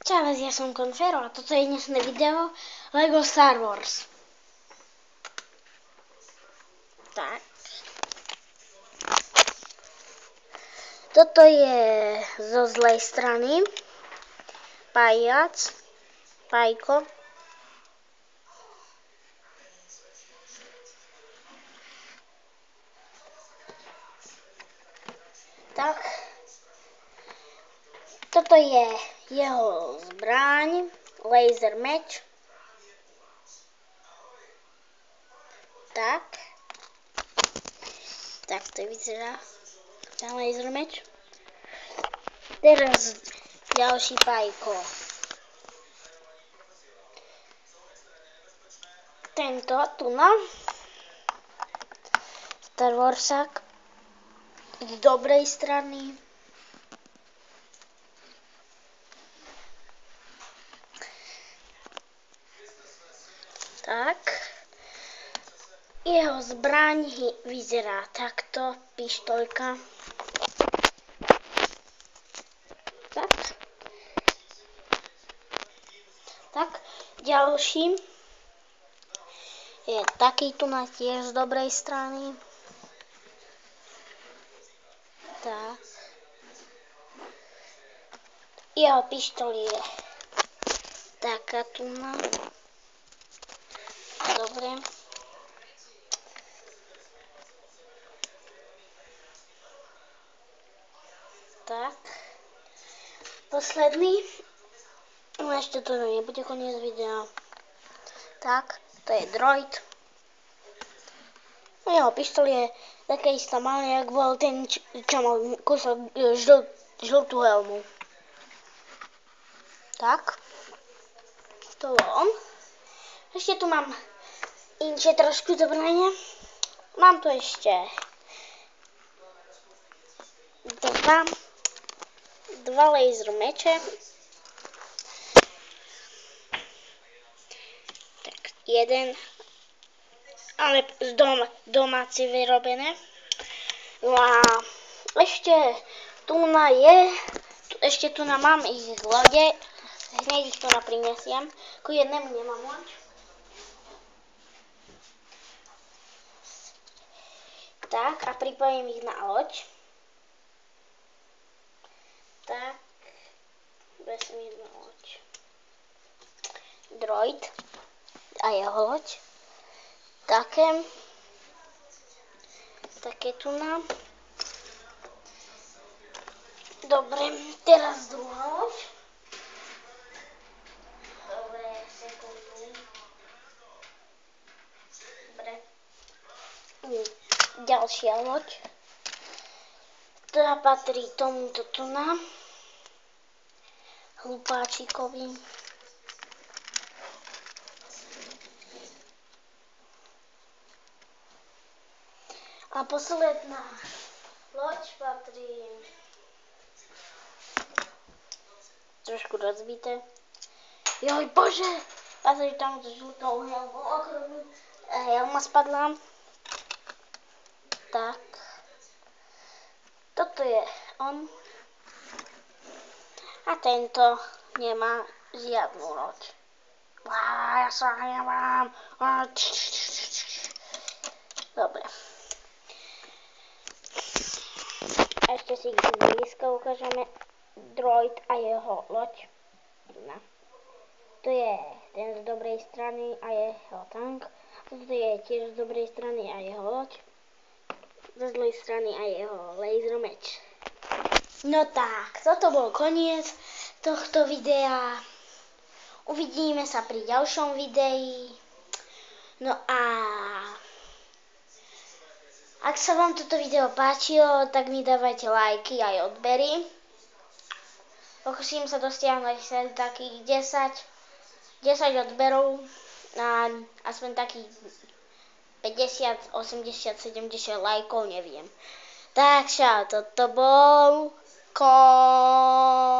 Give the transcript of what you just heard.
Čau, ja som Konfero a toto je dnešné video Lego Star Wars. Tak. Toto je zo zlej strany. Pajko. Tak. Toto je jeho zbraň, laser meč. Tak to vyzerá ten laser meč. Teraz ďalší Pajko. Tento tu na Star Warsák z dobrej strany. Tak. Jeho zbraň vyzerá takto, pištoľka. Tak, ďalší je taký tu na tiež z dobrej strany. Tak. Jeho pištoľ je taká tu na. Dobre. Tak. Posledný. No ešte to nebude koniec videa. Tak, to je droid. Jeho pištoľ je také istá malé, jak bol ten, čo mal kúsok žltú helmu. Tak. To bol on. Ešte tu mám inšie trošku zbranie. Mám tu ešte dva laser meče. Tak, jeden, ale domáci vyrobené. No a ešte tu mám ich lode. Hneď ich tu prinesiem. Ku jednému nemám loď. Tak, a pripojím ich na loď. Tak, vesmírna loď. Droid a jeho loď. Také tu nám. Dobre, teraz druhá loď. Dobre, sekundu. Dobre. Ďalšia loď. Teda patrí tomuto tu nám. Hlupáčikovi. A posledná loď patrí trošku rozbité. Joj bože! Patrí tam s žltou helmou. Helma spadla. Tak. Toto je on. A tento nemá žiadnu loď. Ja sa hnevam. Dobre. Ešte si blízko ukážeme droid a jeho loď. No. To je ten z dobrej strany a jeho tank. Toto je tiež z dobrej strany a jeho loď. Zo zlej strany a jeho laser meč. No tak, toto bol koniec tohto videa. Uvidíme sa pri ďalšom videi. No a ak sa vám toto video páčilo, tak mi dávajte lajky aj odbery. Pokúsim sa dosiahnuť takých 10 odberov na aspoň takých 50, 80, 70 lajkov, neviem. Takže toto bol Konfero.